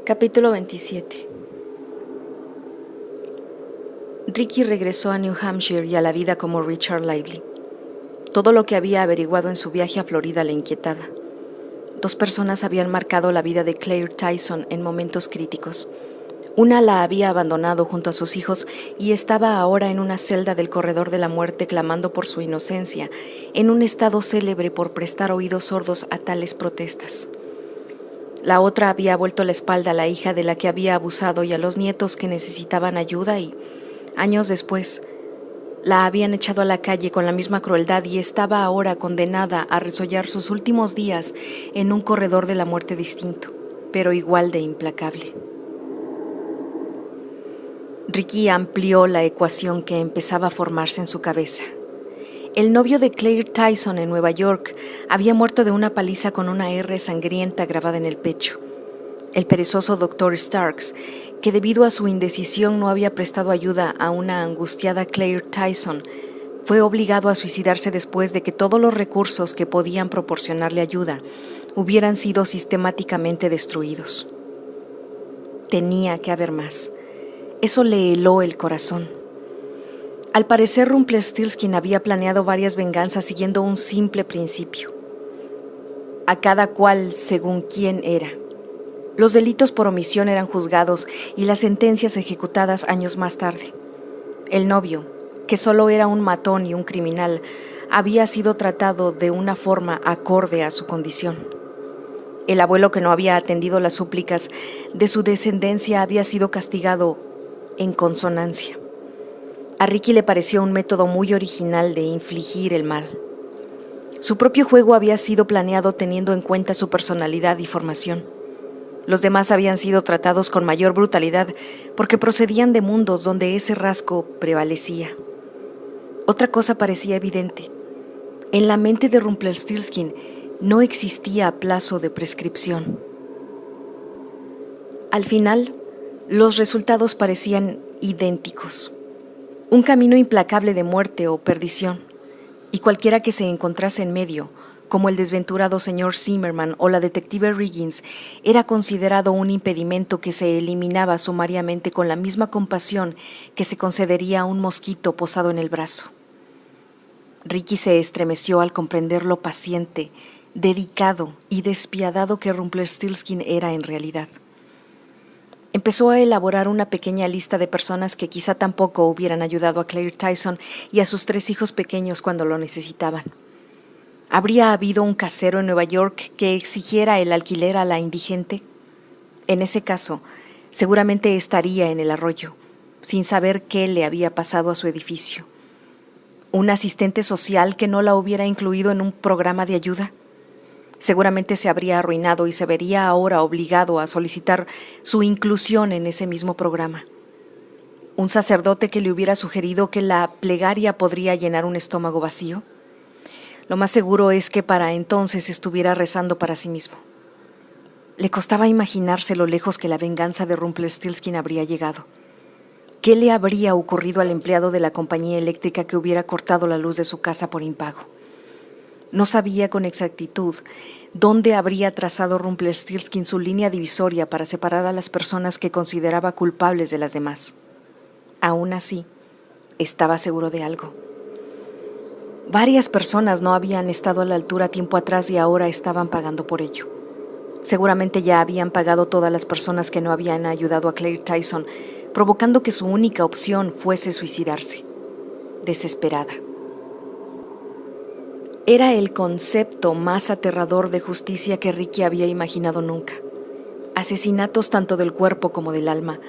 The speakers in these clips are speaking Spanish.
Capítulo 27. Ricky regresó a New Hampshire y a la vida como Richard Lively. Todo lo que había averiguado en su viaje a Florida le inquietaba. 2 personas habían marcado la vida de Claire Tyson en momentos críticos. Una la había abandonado junto a sus hijos y estaba ahora en una celda del corredor de la muerte clamando por su inocencia, en un estado célebre por prestar oídos sordos a tales protestas. La otra había vuelto la espalda a la hija de la que había abusado y a los nietos que necesitaban ayuda y, años después, la habían echado a la calle con la misma crueldad y estaba ahora condenada a resollar sus últimos días en un corredor de la muerte distinto, pero igual de implacable. Ricky amplió la ecuación que empezaba a formarse en su cabeza. El novio de Claire Tyson en Nueva York había muerto de una paliza con una R sangrienta grabada en el pecho. El perezoso Dr. Starks, que debido a su indecisión no había prestado ayuda a una angustiada Claire Tyson, fue obligado a suicidarse después de que todos los recursos que podían proporcionarle ayuda hubieran sido sistemáticamente destruidos. Tenía que haber más. Eso le heló el corazón. Al parecer, Rumpelstiltskin había planeado varias venganzas siguiendo un simple principio. A cada cual según quién era. Los delitos por omisión eran juzgados y las sentencias ejecutadas años más tarde. El novio, que solo era un matón y un criminal, había sido tratado de una forma acorde a su condición. El abuelo que no había atendido las súplicas de su descendencia había sido castigado en consonancia. A Ricky le pareció un método muy original de infligir el mal. Su propio juego había sido planeado teniendo en cuenta su personalidad y formación. Los demás habían sido tratados con mayor brutalidad porque procedían de mundos donde ese rasgo prevalecía. Otra cosa parecía evidente. En la mente de Rumpelstiltskin no existía plazo de prescripción. Al final, los resultados parecían idénticos. Un camino implacable de muerte o perdición, y cualquiera que se encontrase en medio, como el desventurado señor Zimmerman o la detective Riggins, era considerado un impedimento que se eliminaba sumariamente con la misma compasión que se concedería a un mosquito posado en el brazo. Ricky se estremeció al comprender lo paciente, dedicado y despiadado que Rumpelstiltskin era en realidad. Empezó a elaborar una pequeña lista de personas que quizá tampoco hubieran ayudado a Claire Tyson y a sus 3 hijos pequeños cuando lo necesitaban. ¿Habría habido un casero en Nueva York que exigiera el alquiler a la indigente? En ese caso, seguramente estaría en el arroyo, sin saber qué le había pasado a su edificio. ¿Un asistente social que no la hubiera incluido en un programa de ayuda? Seguramente se habría arruinado y se vería ahora obligado a solicitar su inclusión en ese mismo programa. ¿Un sacerdote que le hubiera sugerido que la plegaria podría llenar un estómago vacío? Lo más seguro es que para entonces estuviera rezando para sí mismo. Le costaba imaginarse lo lejos que la venganza de Rumpelstiltskin habría llegado. ¿Qué le habría ocurrido al empleado de la compañía eléctrica que hubiera cortado la luz de su casa por impago? No sabía con exactitud dónde habría trazado Rumpelstiltskin su línea divisoria para separar a las personas que consideraba culpables de las demás. Aún así, estaba seguro de algo. Varias personas no habían estado a la altura tiempo atrás y ahora estaban pagando por ello. Seguramente ya habían pagado todas las personas que no habían ayudado a Claire Tyson, provocando que su única opción fuese suicidarse. Desesperada. Era el concepto más aterrador de justicia que Ricky había imaginado nunca. Asesinatos tanto del cuerpo como del alma.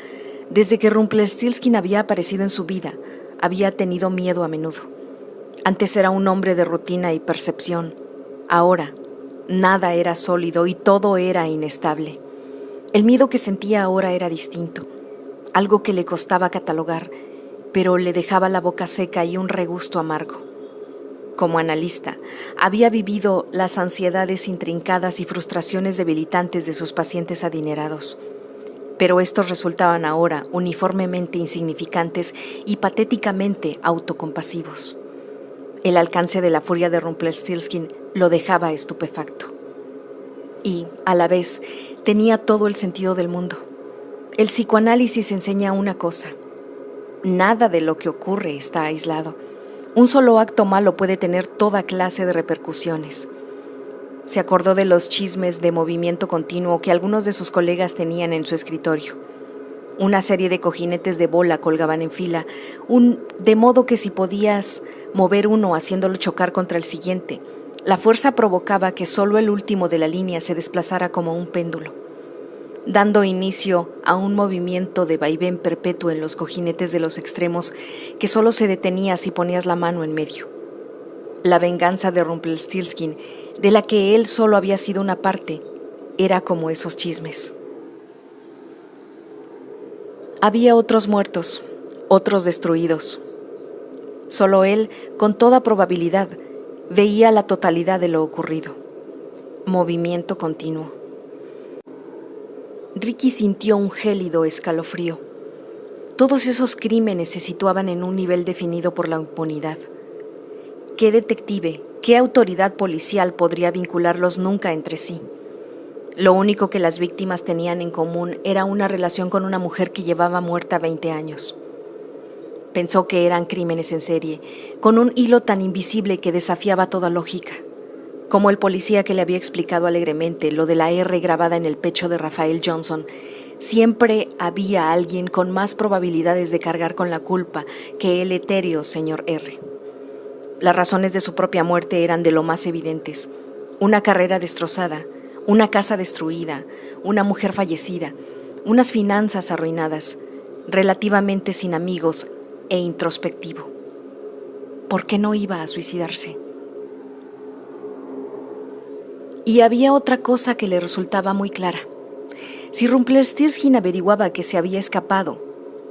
Desde que Rumpelstiltskin había aparecido en su vida, había tenido miedo a menudo. Antes era un hombre de rutina y percepción. Ahora, nada era sólido y todo era inestable. El miedo que sentía ahora era distinto, algo que le costaba catalogar, pero le dejaba la boca seca y un regusto amargo. Como analista, había vivido las ansiedades intrincadas y frustraciones debilitantes de sus pacientes adinerados. Pero estos resultaban ahora uniformemente insignificantes y patéticamente autocompasivos. El alcance de la furia de Rumpelstiltskin lo dejaba estupefacto. Y, a la vez, tenía todo el sentido del mundo. El psicoanálisis enseña una cosa: nada de lo que ocurre está aislado. Un solo acto malo puede tener toda clase de repercusiones. Se acordó de los chismes de movimiento continuo que algunos de sus colegas tenían en su escritorio. Una serie de cojinetes de bola colgaban en fila, de modo que si podías mover uno haciéndolo chocar contra el siguiente, la fuerza provocaba que solo el último de la línea se desplazara como un péndulo, dando inicio a un movimiento de vaivén perpetuo en los cojinetes de los extremos que solo se detenía si ponías la mano en medio. La venganza de Rumpelstiltskin, de la que él solo había sido una parte, era como esos chismes. Había otros muertos, otros destruidos. Solo él, con toda probabilidad, veía la totalidad de lo ocurrido. Movimiento continuo. Ricky sintió un gélido escalofrío. Todos esos crímenes se situaban en un nivel definido por la impunidad. ¿Qué detective, qué autoridad policial podría vincularlos nunca entre sí? Lo único que las víctimas tenían en común era una relación con una mujer que llevaba muerta 20 años. Pensó que eran crímenes en serie, con un hilo tan invisible que desafiaba toda lógica, como el policía que le había explicado alegremente lo de la R grabada en el pecho de Raphael Johnson. Siempre había alguien con más probabilidades de cargar con la culpa que el etéreo señor R. Las razones de su propia muerte eran de lo más evidentes: una carrera destrozada, una casa destruida, una mujer fallecida, unas finanzas arruinadas, relativamente sin amigos e introspectivo. ¿Por qué no iba a suicidarse? Y había otra cosa que le resultaba muy clara. Si Rumpelstiltskin averiguaba que se había escapado,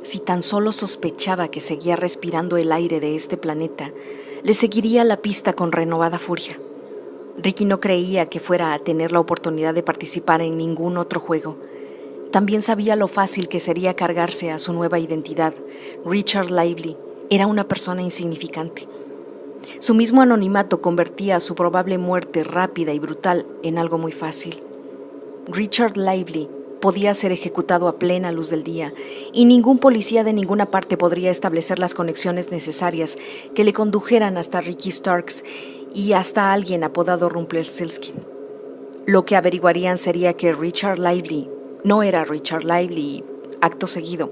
si tan solo sospechaba que seguía respirando el aire de este planeta, le seguiría la pista con renovada furia. Ricky no creía que fuera a tener la oportunidad de participar en ningún otro juego. También sabía lo fácil que sería cargarse a su nueva identidad. Richard Lively era una persona insignificante. Su mismo anonimato convertía su probable muerte rápida y brutal en algo muy fácil. Richard Lively podía ser ejecutado a plena luz del día, y ningún policía de ninguna parte podría establecer las conexiones necesarias que le condujeran hasta Ricky Starks y hasta alguien apodado Rumpelstiltskin. Lo que averiguarían sería que Richard Lively no era Richard Lively y, acto seguido,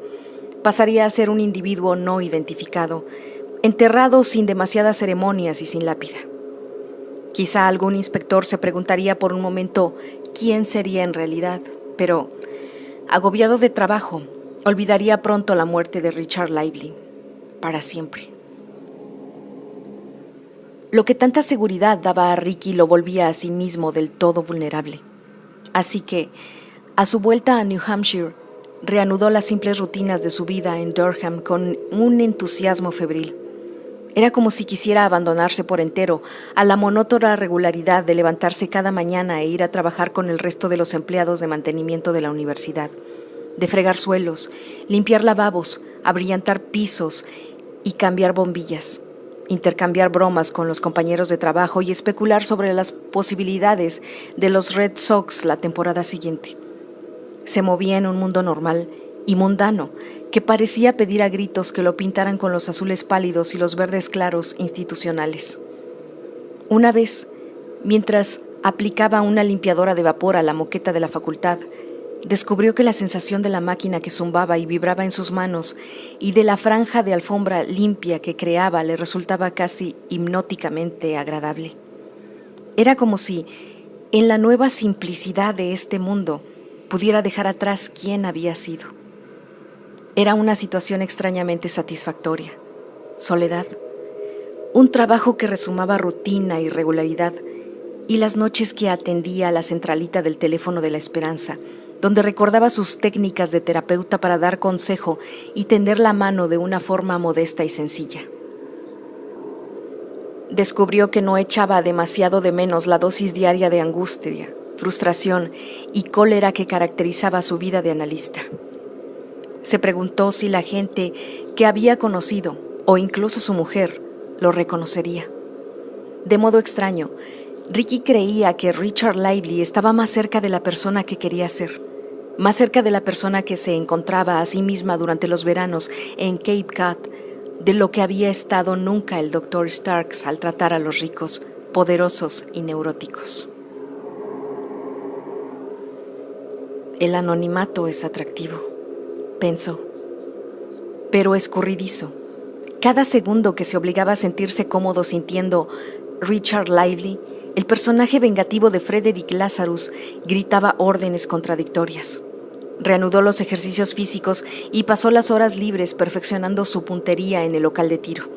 pasaría a ser un individuo no identificado, enterrado sin demasiadas ceremonias y sin lápida. Quizá algún inspector se preguntaría por un momento quién sería en realidad, pero, agobiado de trabajo, olvidaría pronto la muerte de Richard Lively, para siempre. Lo que tanta seguridad daba a Ricky lo volvía a sí mismo del todo vulnerable. Así que, a su vuelta a New Hampshire, reanudó las simples rutinas de su vida en Durham con un entusiasmo febril. Era como si quisiera abandonarse por entero a la monótona regularidad de levantarse cada mañana e ir a trabajar con el resto de los empleados de mantenimiento de la universidad, de fregar suelos, limpiar lavabos, abrillantar pisos y cambiar bombillas, intercambiar bromas con los compañeros de trabajo y especular sobre las posibilidades de los Red Sox la temporada siguiente. Se movía en un mundo normal y mundano que parecía pedir a gritos que lo pintaran con los azules pálidos y los verdes claros institucionales. Una vez, mientras aplicaba una limpiadora de vapor a la moqueta de la facultad, descubrió que la sensación de la máquina que zumbaba y vibraba en sus manos y de la franja de alfombra limpia que creaba le resultaba casi hipnóticamente agradable. Era como si, en la nueva simplicidad de este mundo, pudiera dejar atrás quién había sido. Era una situación extrañamente satisfactoria. Soledad. Un trabajo que resumaba rutina y regularidad, y las noches que atendía a la centralita del teléfono de la esperanza, donde recordaba sus técnicas de terapeuta para dar consejo y tender la mano de una forma modesta y sencilla. Descubrió que no echaba demasiado de menos la dosis diaria de angustia, frustración y cólera que caracterizaba su vida de analista. Se preguntó si la gente que había conocido, o incluso su mujer, lo reconocería. De modo extraño, Ricky creía que Richard Lively estaba más cerca de la persona que quería ser, más cerca de la persona que se encontraba a sí misma durante los veranos en Cape Cod, de lo que había estado nunca el Dr. Starks al tratar a los ricos, poderosos y neuróticos. El anonimato es atractivo, pensó, pero escurridizo. Cada segundo que se obligaba a sentirse cómodo sintiendo Richard Lively, el personaje vengativo de Frederick Lazarus gritaba órdenes contradictorias. Reanudó los ejercicios físicos y pasó las horas libres perfeccionando su puntería en el local de tiro.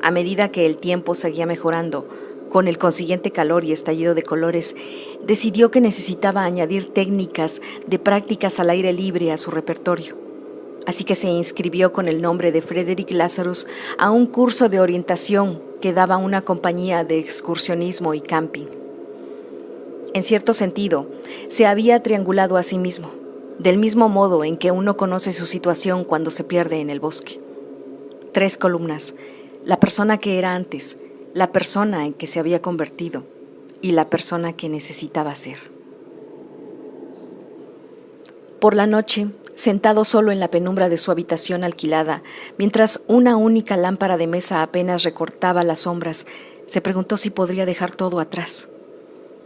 A medida que el tiempo seguía mejorando, con el consiguiente calor y estallido de colores, decidió que necesitaba añadir técnicas de prácticas al aire libre a su repertorio. Así que se inscribió con el nombre de Frederick Lazarus a un curso de orientación que daba una compañía de excursionismo y camping. En cierto sentido, se había triangulado a sí mismo, del mismo modo en que uno conoce su situación cuando se pierde en el bosque. 3 columnas: la persona que era antes, la persona en que se había convertido y la persona que necesitaba ser. Por la noche, sentado solo en la penumbra de su habitación alquilada, mientras una única lámpara de mesa apenas recortaba las sombras, se preguntó si podría dejar todo atrás,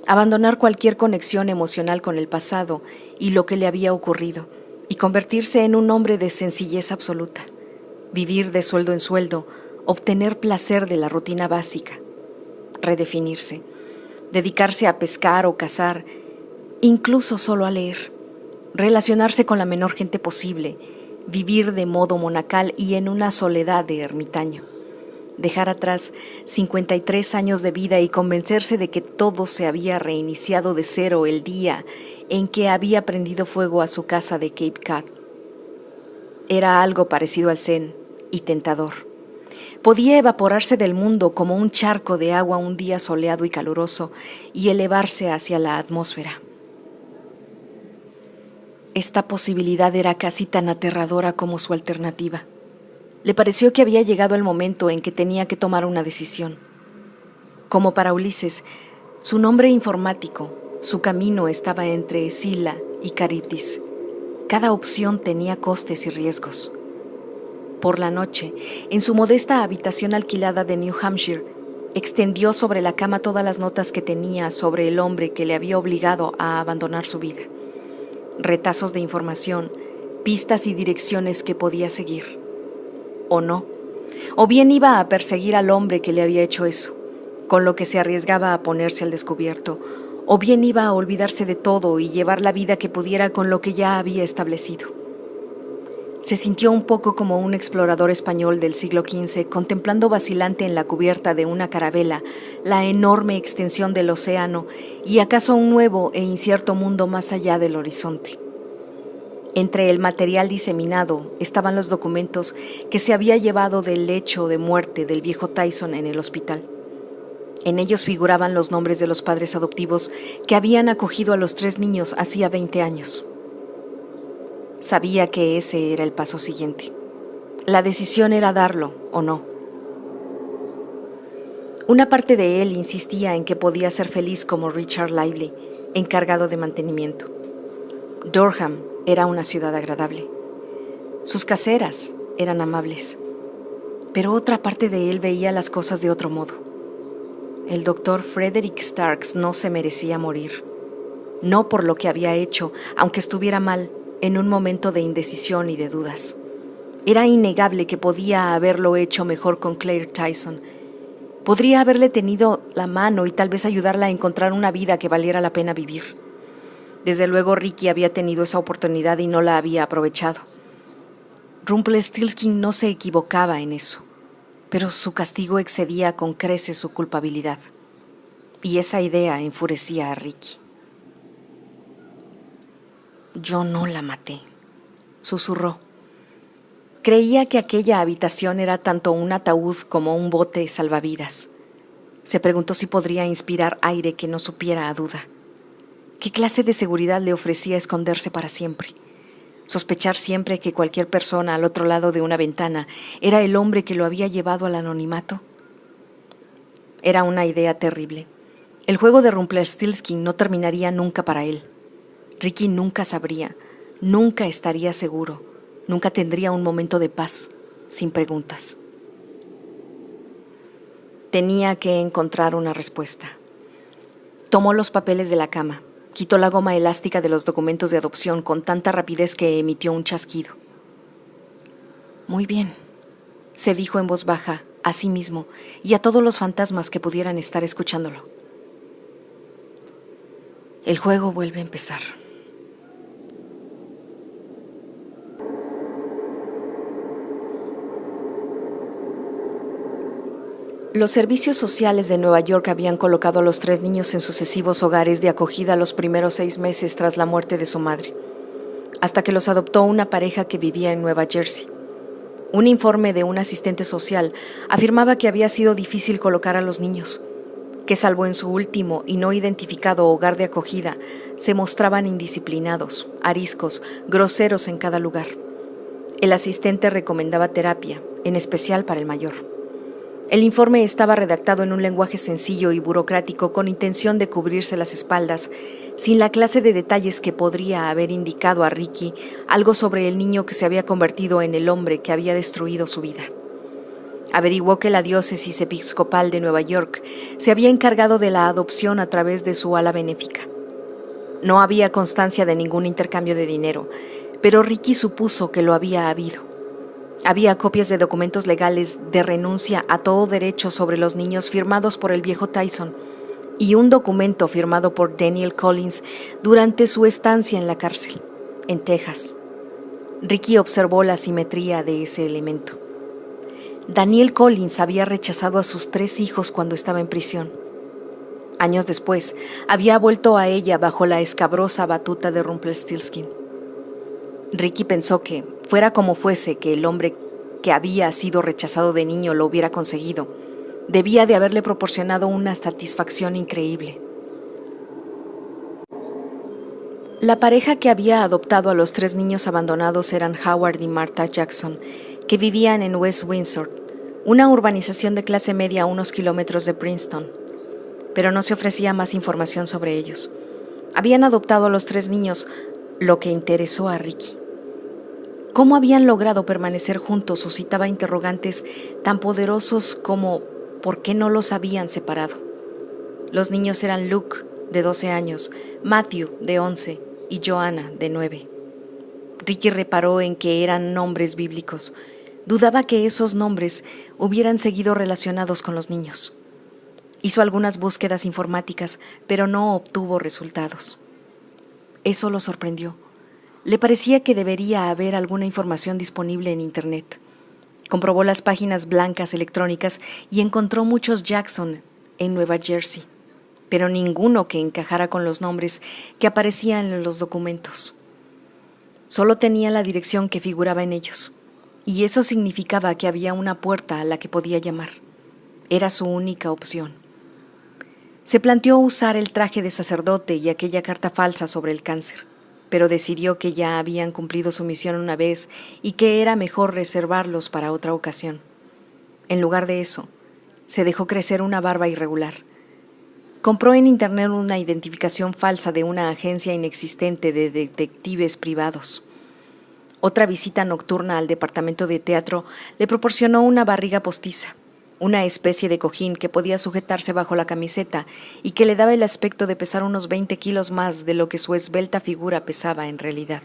abandonar cualquier conexión emocional con el pasado y lo que le había ocurrido, y convertirse en un hombre de sencillez absoluta, vivir de sueldo en sueldo, obtener placer de la rutina básica, redefinirse, dedicarse a pescar o cazar, incluso solo a leer, relacionarse con la menor gente posible, vivir de modo monacal y en una soledad de ermitaño, dejar atrás 53 años de vida y convencerse de que todo se había reiniciado de cero el día en que había prendido fuego a su casa de Cape Cod. Era algo parecido al zen y tentador. Podía evaporarse del mundo como un charco de agua un día soleado y caluroso y elevarse hacia la atmósfera. Esta posibilidad era casi tan aterradora como su alternativa. Le pareció que había llegado el momento en que tenía que tomar una decisión. Como para Ulises, su nombre informático, su camino estaba entre Scylla y Charybdis. Cada opción tenía costes y riesgos. Por la noche, en su modesta habitación alquilada de New Hampshire, extendió sobre la cama todas las notas que tenía sobre el hombre que le había obligado a abandonar su vida. Retazos de información, pistas y direcciones que podía seguir. O no. O bien iba a perseguir al hombre que le había hecho eso, con lo que se arriesgaba a ponerse al descubierto, o bien iba a olvidarse de todo y llevar la vida que pudiera con lo que ya había establecido. Se sintió un poco como un explorador español del siglo XV contemplando vacilante en la cubierta de una carabela la enorme extensión del océano y acaso un nuevo e incierto mundo más allá del horizonte. Entre el material diseminado estaban los documentos que se había llevado del lecho de muerte del viejo Tyson en el hospital. En ellos figuraban los nombres de los padres adoptivos que habían acogido a los 3 niños hacía 20 años. Sabía que ese era el paso siguiente. La decisión era darlo o no. Una parte de él insistía en que podía ser feliz como Richard Lively, encargado de mantenimiento. Durham era una ciudad agradable. Sus caseras eran amables. Pero otra parte de él veía las cosas de otro modo. El doctor Frederick Starks no se merecía morir. No por lo que había hecho, aunque estuviera mal, en un momento de indecisión y de dudas. Era innegable que podía haberlo hecho mejor con Claire Tyson. Podría haberle tenido la mano y tal vez ayudarla a encontrar una vida que valiera la pena vivir. Desde luego Ricky había tenido esa oportunidad y no la había aprovechado. Rumpelstiltskin no se equivocaba en eso, pero su castigo excedía con creces su culpabilidad. Y esa idea enfurecía a Ricky. Yo no la maté, susurró. Creía que aquella habitación era tanto un ataúd como un bote salvavidas. Se preguntó si podría inspirar aire que no supiera a duda. ¿Qué clase de seguridad le ofrecía esconderse para siempre? Sospechar siempre que cualquier persona al otro lado de una ventana era el hombre que lo había llevado al anonimato. Era una idea terrible, El juego de Rumpelstiltskin no terminaría nunca para él. Ricky nunca sabría, nunca estaría seguro, nunca tendría un momento de paz, sin preguntas. Tenía que encontrar una respuesta. Tomó los papeles de la cama, quitó la goma elástica de los documentos de adopción con tanta rapidez que emitió un chasquido. Muy bien, se dijo en voz baja a sí mismo y a todos los fantasmas que pudieran estar escuchándolo. El juego vuelve a empezar. Los servicios sociales de Nueva York habían colocado a los 3 niños en sucesivos hogares de acogida los primeros 6 meses tras la muerte de su madre, hasta que los adoptó una pareja que vivía en Nueva Jersey. Un informe de un asistente social afirmaba que había sido difícil colocar a los niños, que salvo en su último y no identificado hogar de acogida, se mostraban indisciplinados, ariscos, groseros en cada lugar. El asistente recomendaba terapia, en especial para el mayor. El informe estaba redactado en un lenguaje sencillo y burocrático con intención de cubrirse las espaldas, sin la clase de detalles que podría haber indicado a Ricky algo sobre el niño que se había convertido en el hombre que había destruido su vida. Averiguó que la diócesis episcopal de Nueva York se había encargado de la adopción a través de su ala benéfica. No había constancia de ningún intercambio de dinero, pero Ricky supuso que lo había habido. Había copias de documentos legales de renuncia a todo derecho sobre los niños firmados por el viejo Tyson y un documento firmado por Daniel Collins durante su estancia en la cárcel, en Texas. Ricky observó la simetría de ese elemento. Daniel Collins había rechazado a sus 3 hijos cuando estaba en prisión. Años después, había vuelto a ella bajo la escabrosa batuta de Rumpelstiltskin. Ricky pensó que, fuera como fuese que el hombre que había sido rechazado de niño lo hubiera conseguido, debía de haberle proporcionado una satisfacción increíble. La pareja que había adoptado a los 3 niños abandonados eran Howard y Martha Jackson, que vivían en West Windsor, una urbanización de clase media a unos kilómetros de Princeton, pero no se ofrecía más información sobre ellos. Habían adoptado a los 3 niños, lo que interesó a Ricky. ¿Cómo habían logrado permanecer juntos? Suscitaba interrogantes tan poderosos como ¿por qué no los habían separado? Los niños eran Luke, de 12 años, Matthew, de 11, y Joanna, de 9. Ricky reparó en que eran nombres bíblicos. Dudaba que esos nombres hubieran seguido relacionados con los niños. Hizo algunas búsquedas informáticas, pero no obtuvo resultados. Eso lo sorprendió. Le parecía que debería haber alguna información disponible en Internet. Comprobó las páginas blancas electrónicas y encontró muchos Jackson en Nueva Jersey, pero ninguno que encajara con los nombres que aparecían en los documentos. Solo tenía la dirección que figuraba en ellos, y eso significaba que había una puerta a la que podía llamar. Era su única opción. Se planteó usar el traje de sacerdote y aquella carta falsa sobre el cáncer, pero decidió que ya habían cumplido su misión una vez y que era mejor reservarlos para otra ocasión. En lugar de eso, se dejó crecer una barba irregular. Compró en Internet una identificación falsa de una agencia inexistente de detectives privados. Otra visita nocturna al departamento de teatro le proporcionó una barriga postiza, una especie de cojín que podía sujetarse bajo la camiseta y que le daba el aspecto de pesar unos 20 kilos más de lo que su esbelta figura pesaba en realidad.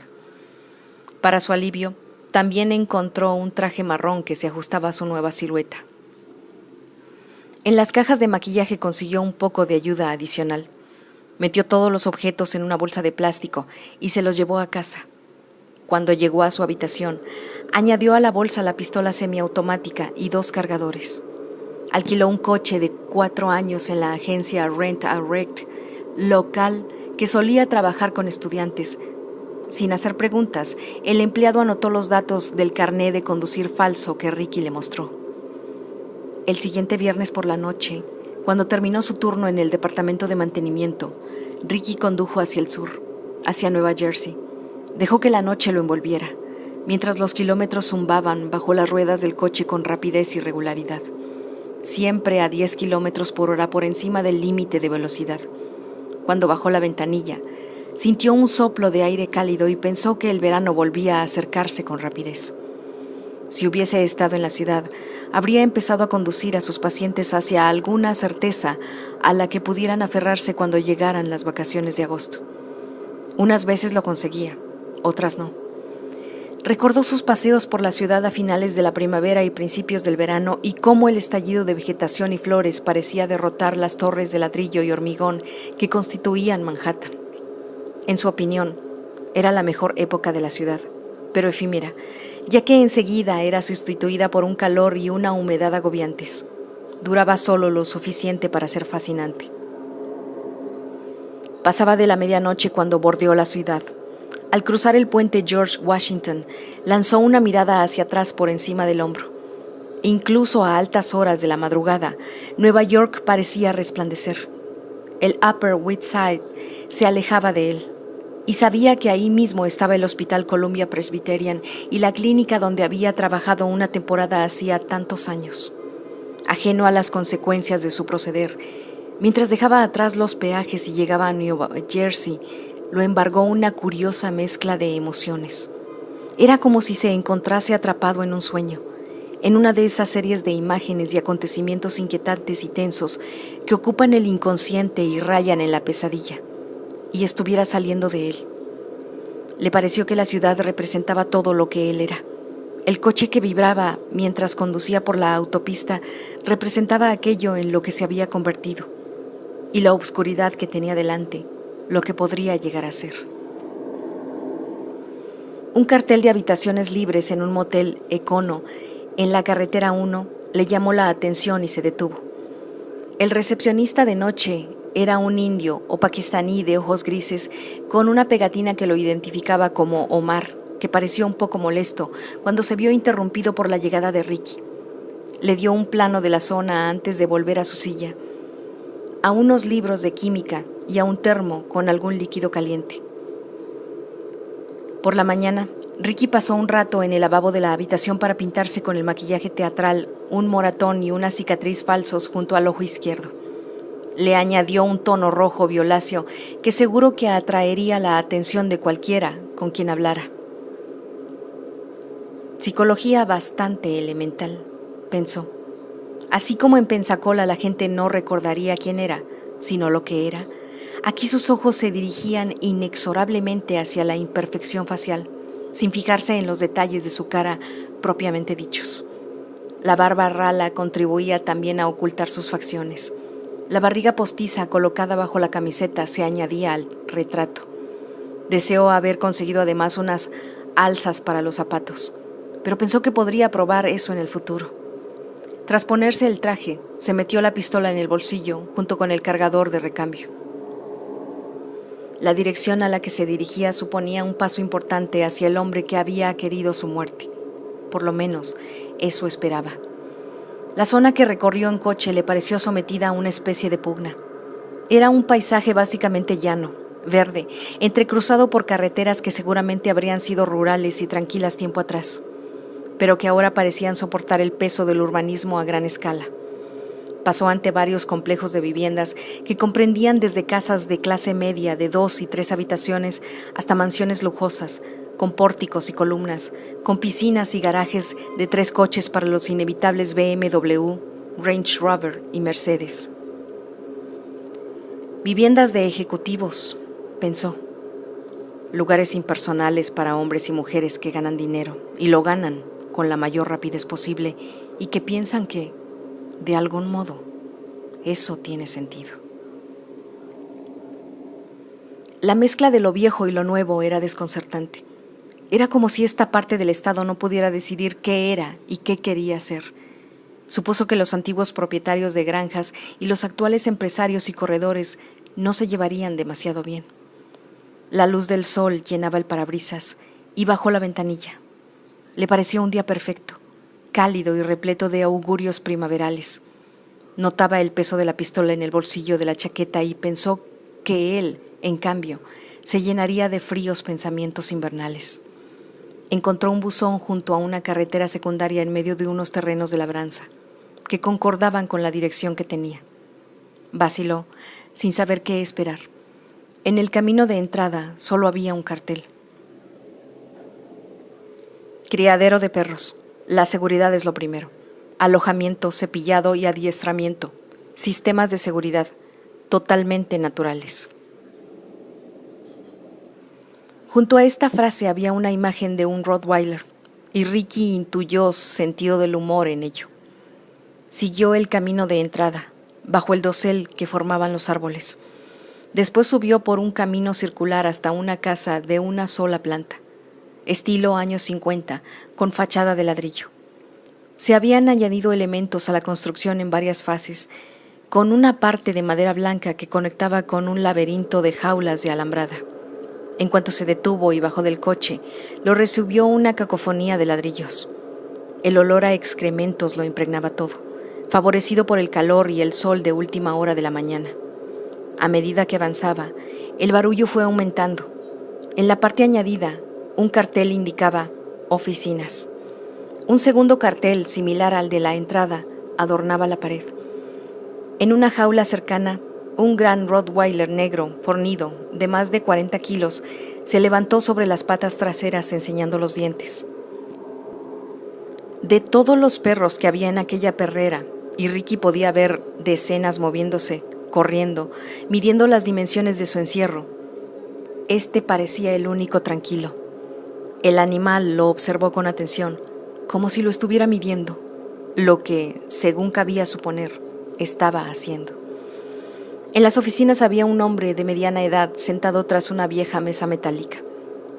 Para su alivio, también encontró un traje marrón que se ajustaba a su nueva silueta. En las cajas de maquillaje consiguió un poco de ayuda adicional. Metió todos los objetos en una bolsa de plástico y se los llevó a casa. Cuando llegó a su habitación, añadió a la bolsa la pistola semiautomática y 2 cargadores. Alquiló un coche de 4 años en la agencia Rent a Wreck local que solía trabajar con estudiantes. Sin hacer preguntas, el empleado anotó los datos del carné de conducir falso que Ricky le mostró. El siguiente viernes por la noche, cuando terminó su turno en el departamento de mantenimiento, Ricky condujo hacia el sur, hacia Nueva Jersey. Dejó que la noche lo envolviera, mientras los kilómetros zumbaban bajo las ruedas del coche con rapidez y regularidad. siempre a 10 kilómetros por hora por encima del límite de velocidad. Cuando bajó la ventanilla, sintió un soplo de aire cálido y pensó que el verano volvía a acercarse con rapidez. Si hubiese estado en la ciudad, habría empezado a conducir a sus pacientes hacia alguna certeza a la que pudieran aferrarse cuando llegaran las vacaciones de agosto. Unas veces lo conseguía, otras no. Recordó sus paseos por la ciudad a finales de la primavera y principios del verano y cómo el estallido de vegetación y flores parecía derrotar las torres de ladrillo y hormigón que constituían Manhattan. En su opinión, era la mejor época de la ciudad, pero efímera, ya que enseguida era sustituida por un calor y una humedad agobiantes. Duraba solo lo suficiente para ser fascinante. Pasaba de la medianoche cuando bordeó la ciudad. Al cruzar el puente George Washington, lanzó una mirada hacia atrás por encima del hombro. Incluso a altas horas de la madrugada, Nueva York parecía resplandecer. El Upper West Side se alejaba de él, y sabía que ahí mismo estaba el Hospital Columbia Presbyterian y la clínica donde había trabajado una temporada hacía tantos años. Ajeno a las consecuencias de su proceder, mientras dejaba atrás los peajes y llegaba a New Jersey, lo embargó una curiosa mezcla de emociones. Era como si se encontrase atrapado en un sueño, en una de esas series de imágenes y acontecimientos inquietantes y tensos que ocupan el inconsciente y rayan en la pesadilla, y estuviera saliendo de él. Le pareció que la ciudad representaba todo lo que él era. El coche que vibraba mientras conducía por la autopista representaba aquello en lo que se había convertido, y la obscuridad que tenía delante, lo que podría llegar a ser. Un cartel de habitaciones libres en un motel Econo en la carretera 1 le llamó la atención y se detuvo. El recepcionista de noche era un indio o pakistaní de ojos grises con una pegatina que lo identificaba como Omar, que pareció un poco molesto cuando se vio interrumpido por la llegada de Ricky. Le dio un plano de la zona antes de volver a su silla, a unos libros de química y a un termo con algún líquido caliente. Por la mañana, Ricky pasó un rato en el lavabo de la habitación para pintarse con el maquillaje teatral un moratón y una cicatriz falsos junto al ojo izquierdo. Le añadió un tono rojo violáceo que seguro que atraería la atención de cualquiera con quien hablara. Psicología bastante elemental, pensó. Así como en Pensacola la gente no recordaría quién era, sino lo que era, aquí sus ojos se dirigían inexorablemente hacia la imperfección facial, sin fijarse en los detalles de su cara propiamente dichos. La barba rala contribuía también a ocultar sus facciones. La barriga postiza colocada bajo la camiseta se añadía al retrato. Deseó haber conseguido además unas alzas para los zapatos, pero pensó que podría probar eso en el futuro. Tras ponerse el traje, se metió la pistola en el bolsillo junto con el cargador de recambio. La dirección a la que se dirigía suponía un paso importante hacia el hombre que había querido su muerte. Por lo menos, eso esperaba. La zona que recorrió en coche le pareció sometida a una especie de pugna. Era un paisaje básicamente llano, verde, entrecruzado por carreteras que seguramente habrían sido rurales y tranquilas tiempo atrás, pero que ahora parecían soportar el peso del urbanismo a gran escala. Pasó ante varios complejos de viviendas que comprendían desde casas de clase media de 2 y 3 habitaciones hasta mansiones lujosas, con pórticos y columnas, con piscinas y garajes de 3 coches para los inevitables BMW, Range Rover y Mercedes. Viviendas de ejecutivos, pensó. Lugares impersonales para hombres y mujeres que ganan dinero, y lo ganan con la mayor rapidez posible, y que piensan que, de algún modo, eso tiene sentido. La mezcla de lo viejo y lo nuevo era desconcertante. Era como si esta parte del Estado no pudiera decidir qué era y qué quería hacer. Supuso que los antiguos propietarios de granjas y los actuales empresarios y corredores no se llevarían demasiado bien. La luz del sol llenaba el parabrisas y bajó la ventanilla. Le pareció un día perfecto, cálido y repleto de augurios primaverales. Notaba el peso de la pistola en el bolsillo de la chaqueta y pensó que él, en cambio, se llenaría de fríos pensamientos invernales. Encontró un buzón junto a una carretera secundaria en medio de unos terrenos de labranza. que concordaban con la dirección que tenía. Vaciló, sin saber qué esperar. En el camino de entrada solo había un cartel. Criadero de perros. La seguridad es lo primero. Alojamiento, cepillado y adiestramiento. Sistemas de seguridad totalmente naturales. Junto a esta frase había una imagen de un Rottweiler, y Ricky intuyó sentido del humor en ello. Siguió el camino de entrada, bajo el dosel que formaban los árboles. Después subió por un camino circular hasta una casa de una sola planta, estilo años 50, con fachada de ladrillo. Se habían añadido elementos a la construcción en varias fases, con una parte de madera blanca que conectaba con un laberinto de jaulas de alambrada. En cuanto se detuvo y bajó del coche, lo recibió una cacofonía de ladrillos. El olor a excrementos lo impregnaba todo, favorecido por el calor y el sol de última hora de la mañana. A medida que avanzaba, el barullo fue aumentando. En la parte añadida, un cartel indicaba oficinas. Un segundo cartel, similar al de la entrada, adornaba la pared. En una jaula cercana, un gran Rottweiler negro, fornido, de más de 40 kilos, se levantó sobre las patas traseras enseñando los dientes. De todos los perros que había en aquella perrera, y Ricky podía ver decenas moviéndose, corriendo, midiendo las dimensiones de su encierro, este parecía el único tranquilo. El animal lo observó con atención, como si lo estuviera midiendo, lo que, según cabía suponer, estaba haciendo. En las oficinas había un hombre de mediana edad sentado tras una vieja mesa metálica.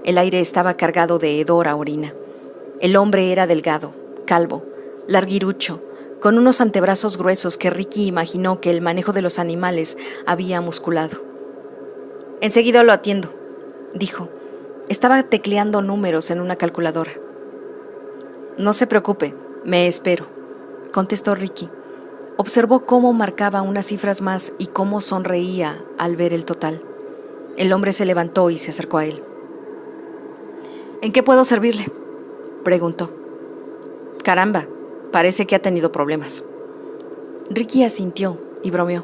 El aire estaba cargado de hedor a orina. El hombre era delgado, calvo, larguirucho, con unos antebrazos gruesos que Ricky imaginó que el manejo de los animales había musculado. «Enseguida lo atiendo», dijo. Estaba tecleando números en una calculadora. «No se preocupe, me espero», contestó Ricky. Observó cómo marcaba unas cifras más y cómo sonreía al ver el total. El hombre se levantó y se acercó a él. «¿En qué puedo servirle?», preguntó. «Caramba, parece que ha tenido problemas». Ricky asintió y bromeó.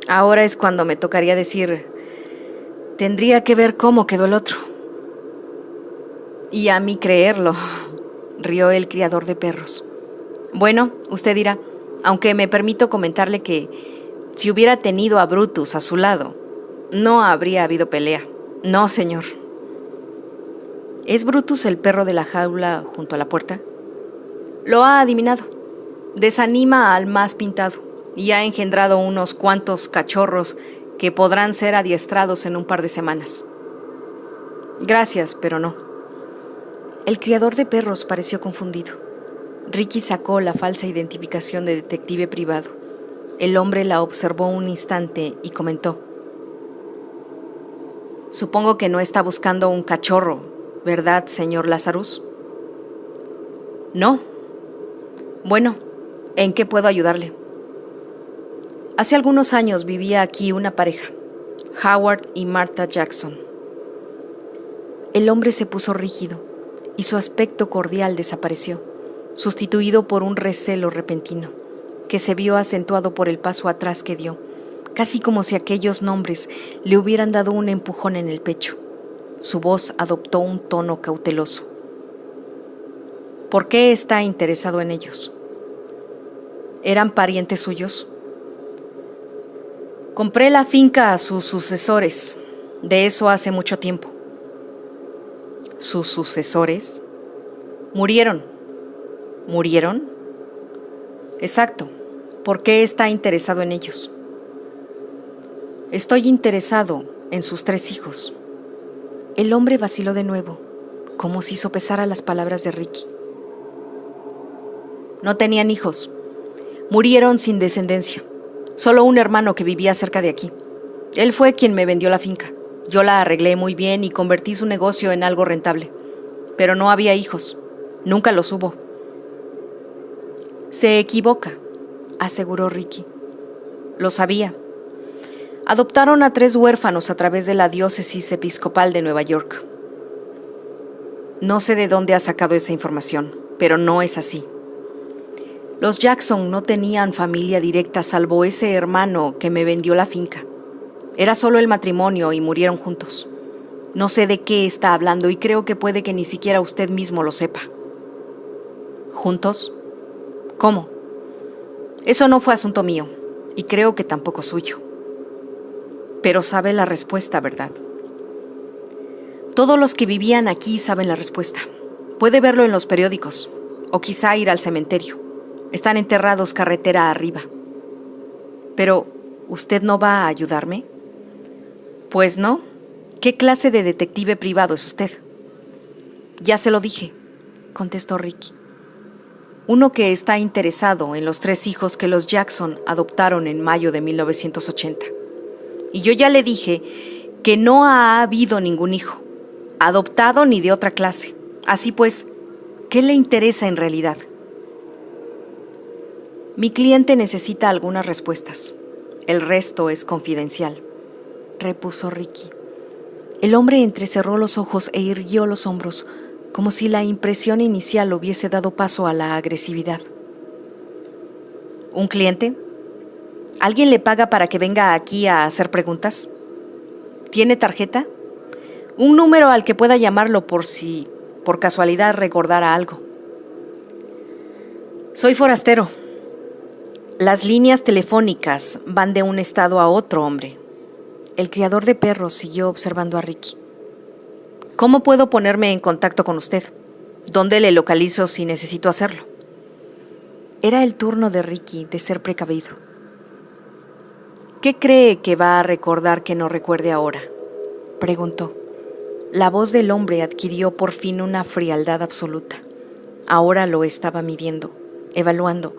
«Ahora es cuando me tocaría decir, tendría que ver cómo quedó el otro». «Y a mí creerlo», rió el criador de perros. «Bueno, usted dirá, aunque me permito comentarle que si hubiera tenido a Brutus a su lado, no habría habido pelea. No, señor». ¿Es Brutus el perro de la jaula junto a la puerta? Lo ha adivinado. Desanima al más pintado y ha engendrado unos cuantos cachorros que podrán ser adiestrados en un par de semanas. Gracias, pero no. El criador de perros pareció confundido. Ricky sacó la falsa identificación de detective privado. El hombre la observó un instante y comentó. «Supongo que no está buscando un cachorro, ¿verdad, señor Lazarus?» «No». «Bueno, ¿en qué puedo ayudarle?» Hace algunos años vivía aquí una pareja, Howard y Martha Jackson. El hombre se puso rígido y su aspecto cordial desapareció, sustituido por un recelo repentino, que se vio acentuado por el paso atrás que dio, casi como si aquellos nombres le hubieran dado un empujón en el pecho. Su voz adoptó un tono cauteloso. ¿Por qué está interesado en ellos? ¿Eran parientes suyos? Compré la finca a sus sucesores, de eso hace mucho tiempo. ¿Sus sucesores? Murieron. ¿Murieron? Exacto. ¿Por qué está interesado en ellos? Estoy interesado en sus 3 hijos. El hombre vaciló de nuevo, como si sopesara las palabras de Ricky. No tenían hijos. Murieron sin descendencia. Solo un hermano que vivía cerca de aquí. Él fue quien me vendió la finca. Yo la arreglé muy bien y convertí su negocio en algo rentable. Pero no había hijos. Nunca los hubo. Se equivoca, aseguró Ricky. Lo sabía. Adoptaron a 3 huérfanos a través de la diócesis episcopal de Nueva York. No sé de dónde ha sacado esa información, pero no es así. Los Jackson no tenían familia directa salvo ese hermano que me vendió la finca. Era solo el matrimonio y murieron juntos. No sé de qué está hablando y creo que puede que ni siquiera usted mismo lo sepa. ¿Juntos? ¿Cómo? Eso no fue asunto mío y creo que tampoco suyo. Pero sabe la respuesta, ¿verdad? Todos los que vivían aquí saben la respuesta. Puede verlo en los periódicos o quizá ir al cementerio. Están enterrados carretera arriba. Pero, ¿usted no va a ayudarme? Pues no. ¿Qué clase de detective privado es usted? Ya se lo dije, contestó Ricky. Uno que está interesado en los 3 hijos que los Jackson adoptaron en mayo de 1980. Y yo ya le dije que no ha habido ningún hijo, adoptado ni de otra clase. Así pues, ¿qué le interesa en realidad? Mi cliente necesita algunas respuestas. El resto es confidencial, repuso Ricky. El hombre entrecerró los ojos e irguió los hombros, como si la impresión inicial hubiese dado paso a la agresividad. ¿Un cliente? ¿Alguien le paga para que venga aquí a hacer preguntas? ¿Tiene tarjeta? Un número al que pueda llamarlo por si, por casualidad, recordara algo. Soy forastero. Las líneas telefónicas van de un estado a otro, hombre. El criador de perros siguió observando a Ricky. ¿Cómo puedo ponerme en contacto con usted? ¿Dónde le localizo si necesito hacerlo? Era el turno de Ricky de ser precavido. ¿Qué cree que va a recordar que no recuerde ahora?, preguntó. La voz del hombre adquirió por fin una frialdad absoluta. Ahora lo estaba midiendo, evaluando,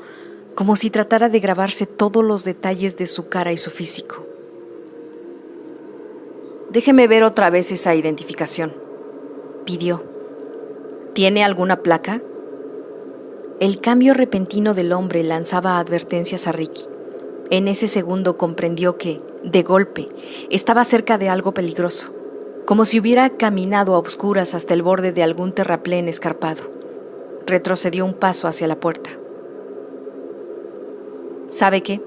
como si tratara de grabarse todos los detalles de su cara y su físico. Déjeme ver otra vez esa identificación, pidió. ¿Tiene alguna placa? El cambio repentino del hombre lanzaba advertencias a Ricky. En ese segundo comprendió que, de golpe, estaba cerca de algo peligroso, como si hubiera caminado a oscuras hasta el borde de algún terraplén escarpado. Retrocedió un paso hacia la puerta. ¿Sabe qué?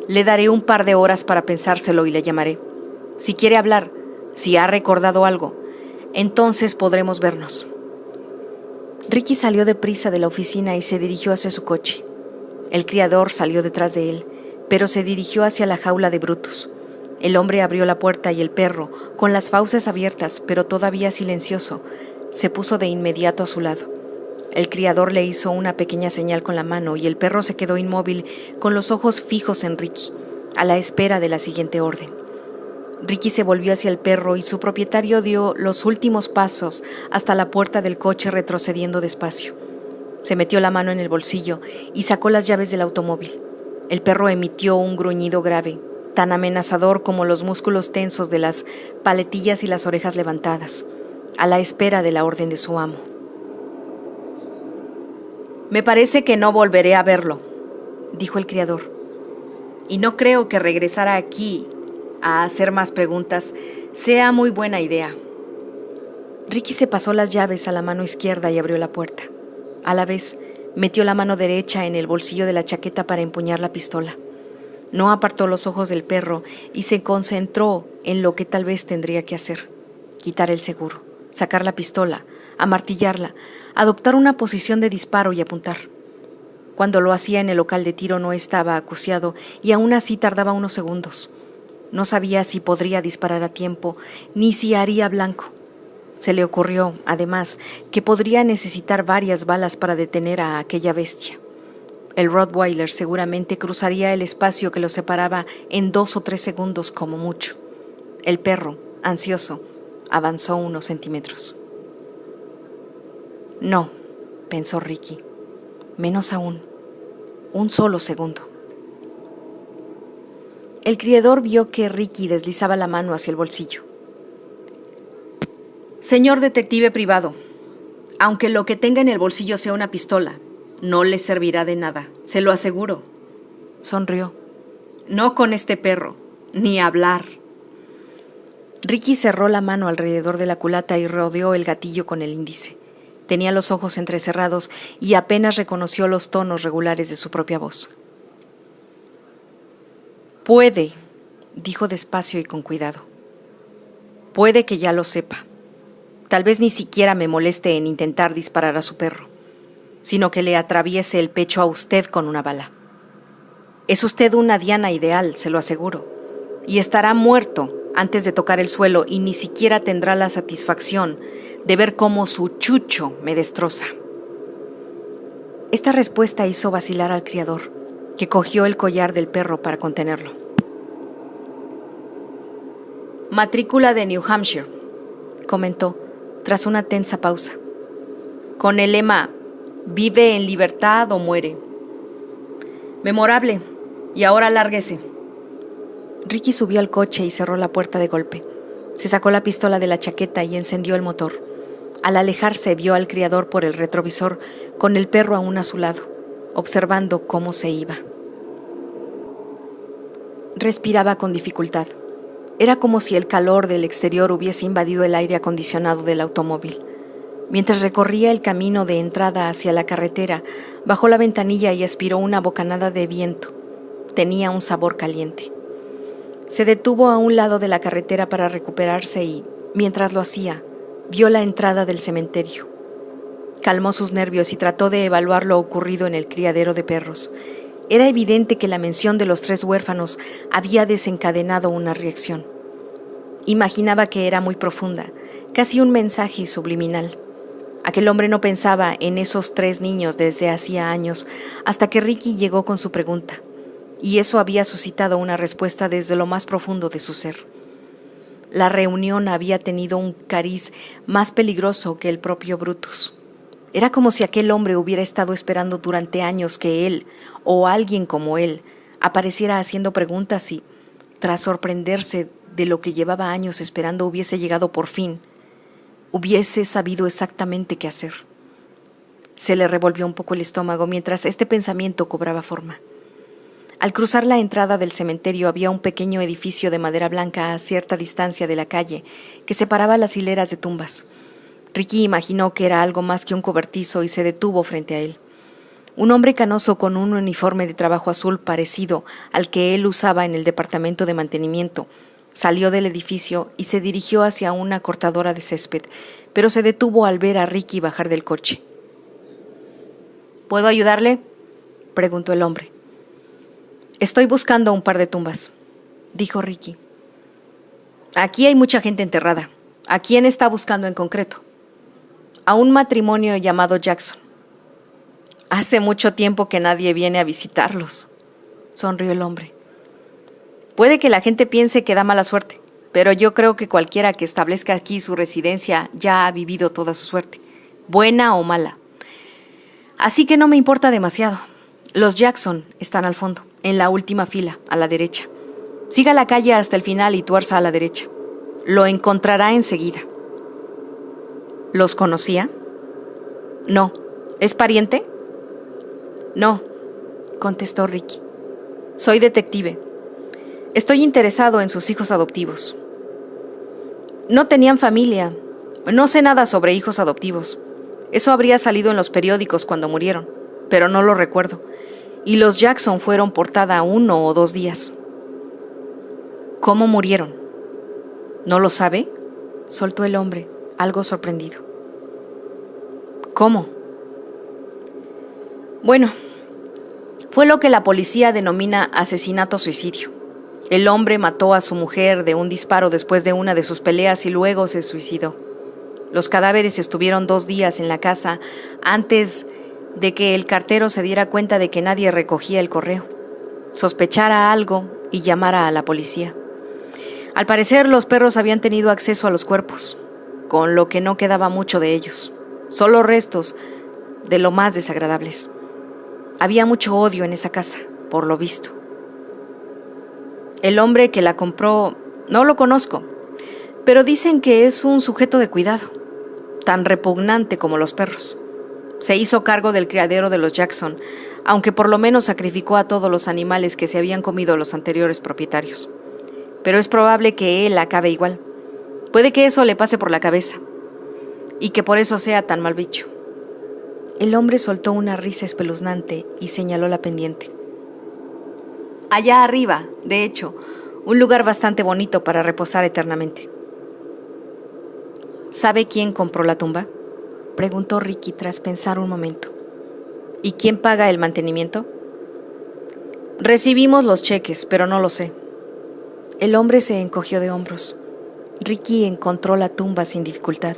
Le daré un par de horas para pensárselo y le llamaré. Si quiere hablar, si ha recordado algo, entonces podremos vernos. Ricky salió deprisa de la oficina y se dirigió hacia su coche. El criador salió detrás de él, pero se dirigió hacia la jaula de Brutus. El hombre abrió la puerta y el perro, con las fauces abiertas pero todavía silencioso, se puso de inmediato a su lado. El criador le hizo una pequeña señal con la mano y el perro se quedó inmóvil con los ojos fijos en Ricky, a la espera de la siguiente orden. Ricky se volvió hacia el perro y su propietario dio los últimos pasos hasta la puerta del coche retrocediendo despacio. Se metió la mano en el bolsillo y sacó las llaves del automóvil. El perro emitió un gruñido grave, tan amenazador como los músculos tensos de las paletillas y las orejas levantadas, a la espera de la orden de su amo. Me parece que no volveré a verlo, dijo el criador, y no creo que regresar aquí a hacer más preguntas sea muy buena idea. Ricky se pasó las llaves a la mano izquierda y abrió la puerta. A la vez, metió la mano derecha en el bolsillo de la chaqueta para empuñar la pistola. No apartó los ojos del perro y se concentró en lo que tal vez tendría que hacer: quitar el seguro, sacar la pistola, amartillarla, adoptar una posición de disparo y apuntar. Cuando lo hacía en el local de tiro no estaba acuciado y aún así tardaba unos segundos. No sabía si podría disparar a tiempo, ni si haría blanco. Se le ocurrió, además, que podría necesitar varias balas para detener a aquella bestia. El Rottweiler seguramente cruzaría el espacio que lo separaba en 2 o 3 segundos como mucho. El perro, ansioso, avanzó unos centímetros. No, pensó Ricky, menos aún, un solo segundo. El criador vio que Ricky deslizaba la mano hacia el bolsillo. Señor detective privado, aunque lo que tenga en el bolsillo sea una pistola, no le servirá de nada, se lo aseguro. Sonrió. No con este perro, ni hablar. Ricky cerró la mano alrededor de la culata y rodeó el gatillo con el índice. Tenía los ojos entrecerrados y apenas reconoció los tonos regulares de su propia voz. Puede, dijo despacio y con cuidado. Puede que ya lo sepa. Tal vez ni siquiera me moleste en intentar disparar a su perro, sino que le atraviese el pecho a usted con una bala. Es usted una diana ideal, se lo aseguro, y estará muerto antes de tocar el suelo y ni siquiera tendrá la satisfacción de ver cómo su chucho me destroza. Esta respuesta hizo vacilar al criador, que cogió el collar del perro para contenerlo. Matrícula de New Hampshire, comentó, tras una tensa pausa, con el lema «Vive en libertad o muere». Memorable, y ahora lárguese. Ricky subió al coche y cerró la puerta de golpe. Se sacó la pistola de la chaqueta y encendió el motor. Al alejarse vio al criador por el retrovisor con el perro aún a su lado, observando cómo se iba. Respiraba con dificultad. Era como si el calor del exterior hubiese invadido el aire acondicionado del automóvil. Mientras recorría el camino de entrada hacia la carretera, bajó la ventanilla y aspiró una bocanada de viento. Tenía un sabor caliente. Se detuvo a un lado de la carretera para recuperarse y, mientras lo hacía, vio la entrada del cementerio. Calmó sus nervios y trató de evaluar lo ocurrido en el criadero de perros. Era evidente que la mención de los 3 huérfanos había desencadenado una reacción. Imaginaba que era muy profunda, casi un mensaje subliminal. Aquel hombre no pensaba en esos 3 niños desde hacía años, hasta que Ricky llegó con su pregunta, y eso había suscitado una respuesta desde lo más profundo de su ser. La reunión había tenido un cariz más peligroso que el propio Brutus. Era como si aquel hombre hubiera estado esperando durante años que él, o alguien como él, apareciera haciendo preguntas y, tras sorprenderse de lo que llevaba años esperando hubiese llegado por fin, hubiese sabido exactamente qué hacer. Se le revolvió un poco el estómago mientras este pensamiento cobraba forma. Al cruzar la entrada del cementerio había un pequeño edificio de madera blanca a cierta distancia de la calle que separaba las hileras de tumbas. Ricky imaginó que era algo más que un cobertizo y se detuvo frente a él. Un hombre canoso con un uniforme de trabajo azul parecido al que él usaba en el departamento de mantenimiento salió del edificio y se dirigió hacia una cortadora de césped, pero se detuvo al ver a Ricky bajar del coche. ¿Puedo ayudarle?, preguntó el hombre. Estoy buscando un par de tumbas, dijo Ricky. Aquí hay mucha gente enterrada. ¿A quién está buscando en concreto? A un matrimonio llamado Jackson. Hace mucho tiempo que nadie viene a visitarlos, sonrió el hombre. Puede que la gente piense que da mala suerte, pero yo creo que cualquiera que establezca aquí su residencia ya ha vivido toda su suerte, buena o mala. Así que no me importa demasiado. Los Jackson están al fondo, en la última fila, a la derecha. Siga la calle hasta el final y tuerza a la derecha. Lo encontrará enseguida. ¿Los conocía? No. ¿Es pariente? No, contestó Ricky. Soy detective. Estoy interesado en sus hijos adoptivos. No tenían familia. No sé nada sobre hijos adoptivos. Eso habría salido en los periódicos cuando murieron, pero no lo recuerdo. Y los Jackson fueron portada 1 o 2 días. ¿Cómo murieron? ¿No lo sabe?, soltó el hombre, algo sorprendido. ¿Cómo? Bueno, fue lo que la policía denomina asesinato-suicidio. El hombre mató a su mujer de un disparo después de una de sus peleas y luego se suicidó. Los cadáveres estuvieron 2 días en la casa antes de que el cartero se diera cuenta de que nadie recogía el correo, sospechara algo y llamara a la policía. Al parecer, los perros habían tenido acceso a los cuerpos, con lo que no quedaba mucho de ellos, solo restos de lo más desagradables. Había mucho odio en esa casa, por lo visto. El hombre que la compró no lo conozco, pero dicen que es un sujeto de cuidado, tan repugnante como los perros. Se hizo cargo del criadero de los Jackson, aunque por lo menos sacrificó a todos los animales que se habían comido los anteriores propietarios. Pero es probable que él acabe igual. Puede que eso le pase por la cabeza, y que por eso sea tan mal bicho. El hombre soltó una risa espeluznante y señaló la pendiente. Allá arriba, de hecho, un lugar bastante bonito para reposar eternamente. ¿Sabe quién compró la tumba?, preguntó Ricky tras pensar un momento. ¿Y quién paga el mantenimiento? Recibimos los cheques, pero no lo sé. El hombre se encogió de hombros. Ricky encontró la tumba sin dificultad.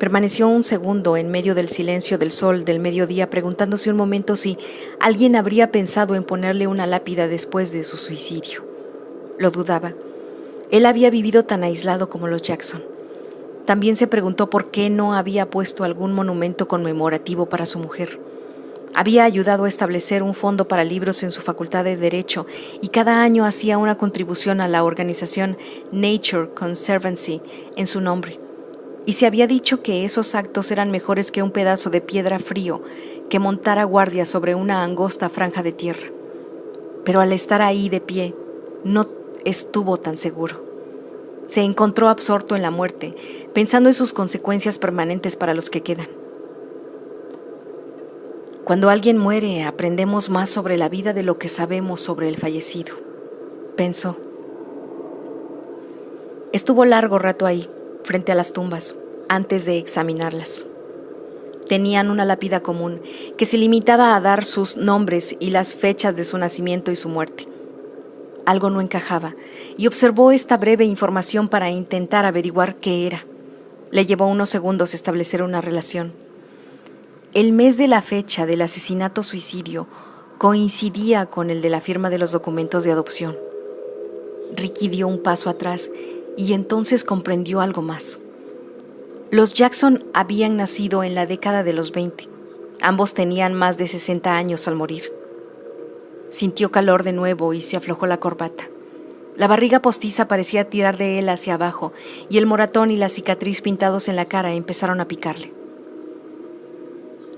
Permaneció un segundo en medio del silencio del sol del mediodía, preguntándose un momento si alguien habría pensado en ponerle una lápida después de su suicidio. Lo dudaba. Él había vivido tan aislado como los Jackson. También se preguntó por qué no había puesto algún monumento conmemorativo para su mujer. Había ayudado a establecer un fondo para libros en su facultad de Derecho y cada año hacía una contribución a la organización Nature Conservancy en su nombre. Y se había dicho que esos actos eran mejores que un pedazo de piedra frío que montara guardia sobre una angosta franja de tierra. Pero al estar ahí de pie, no estuvo tan seguro. Se encontró absorto en la muerte, pensando en sus consecuencias permanentes para los que quedan. Cuando alguien muere, aprendemos más sobre la vida de lo que sabemos sobre el fallecido, pensó. Estuvo largo rato ahí, frente a las tumbas, antes de examinarlas. Tenían una lápida común que se limitaba a dar sus nombres y las fechas de su nacimiento y su muerte. Algo no encajaba, y observó esta breve información para intentar averiguar qué era. Le llevó unos segundos establecer una relación. El mes de la fecha del asesinato-suicidio coincidía con el de la firma de los documentos de adopción. Ricky dio un paso atrás y entonces comprendió algo más. Los Jackson habían nacido en la década de los 20. Ambos tenían más de 60 años al morir. Sintió calor de nuevo y se aflojó la corbata. La barriga postiza parecía tirar de él hacia abajo y el moratón y la cicatriz pintados en la cara empezaron a picarle.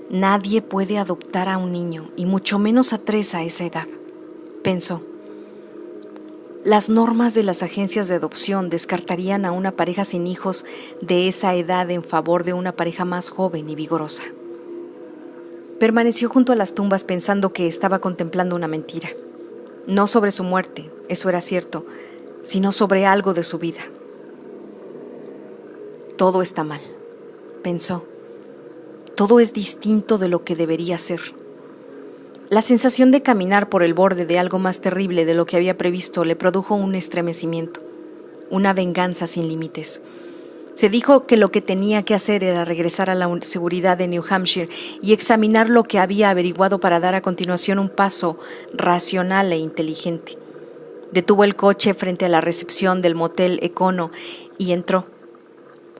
Nadie puede adoptar a un niño, y mucho menos a 3 a esa edad, pensó. Las normas de las agencias de adopción descartarían a una pareja sin hijos de esa edad en favor de una pareja más joven y vigorosa. Permaneció junto a las tumbas pensando que estaba contemplando una mentira. No sobre su muerte, eso era cierto, sino sobre algo de su vida. Todo está mal, pensó. Todo es distinto de lo que debería ser. La sensación de caminar por el borde de algo más terrible de lo que había previsto le produjo un estremecimiento, una venganza sin límites. Se dijo que lo que tenía que hacer era regresar a la seguridad de New Hampshire y examinar lo que había averiguado para dar a continuación un paso racional e inteligente. Detuvo el coche frente a la recepción del motel Econo y entró.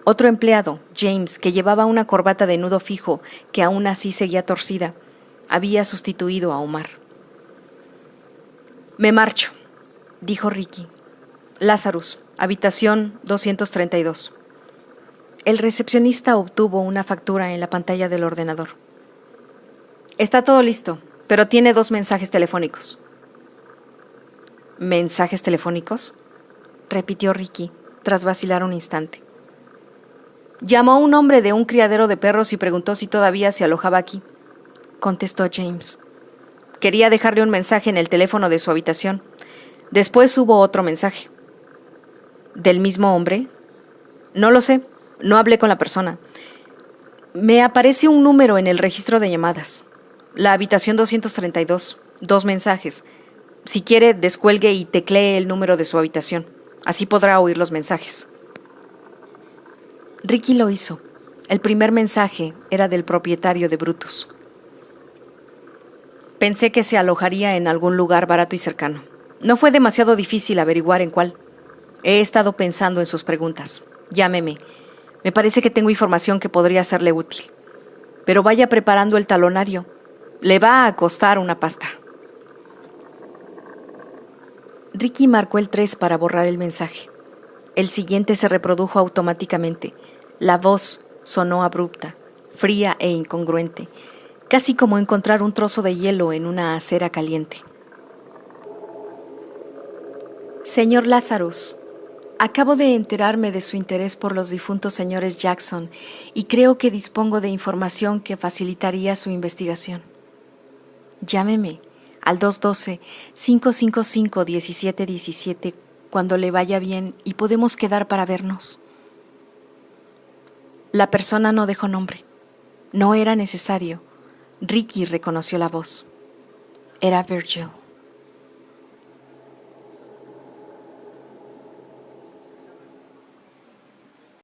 Otro empleado, James, que llevaba una corbata de nudo fijo que aún así seguía torcida, había sustituido a Omar. «Me marcho», dijo Ricky. «Lazarus, habitación 232». El recepcionista obtuvo una factura en la pantalla del ordenador. «Está todo listo, pero tiene 2 mensajes telefónicos». «¿Mensajes telefónicos?», repitió Ricky, tras vacilar un instante. «Llamó un hombre de un criadero de perros y preguntó si todavía se alojaba aquí», contestó James. «Quería dejarle un mensaje en el teléfono de su habitación. Después hubo otro mensaje». «¿Del mismo hombre?» «No lo sé, no hablé con la persona. Me aparece un número en el registro de llamadas. La habitación 232, 2 mensajes. Si quiere, descuelgue y teclee el número de su habitación. Así podrá oír los mensajes». Ricky lo hizo. El primer mensaje era del propietario de Brutus. «Pensé que se alojaría en algún lugar barato y cercano. No fue demasiado difícil averiguar en cuál. He estado pensando en sus preguntas. Llámeme. Me parece que tengo información que podría serle útil. Pero vaya preparando el talonario. Le va a costar una pasta». Ricky marcó el 3 para borrar el mensaje. El siguiente se reprodujo automáticamente. La voz sonó abrupta, fría e incongruente, casi como encontrar un trozo de hielo en una acera caliente. «Señor Lazarus, Acabo de enterarme de su interés por los difuntos señores Jackson y creo que dispongo de información que facilitaría su investigación. Llámeme al 212-555-1717 cuando le vaya bien y podemos quedar para vernos. La persona no dejó nombre. No era necesario. Ricky reconoció la voz. Era Virgil.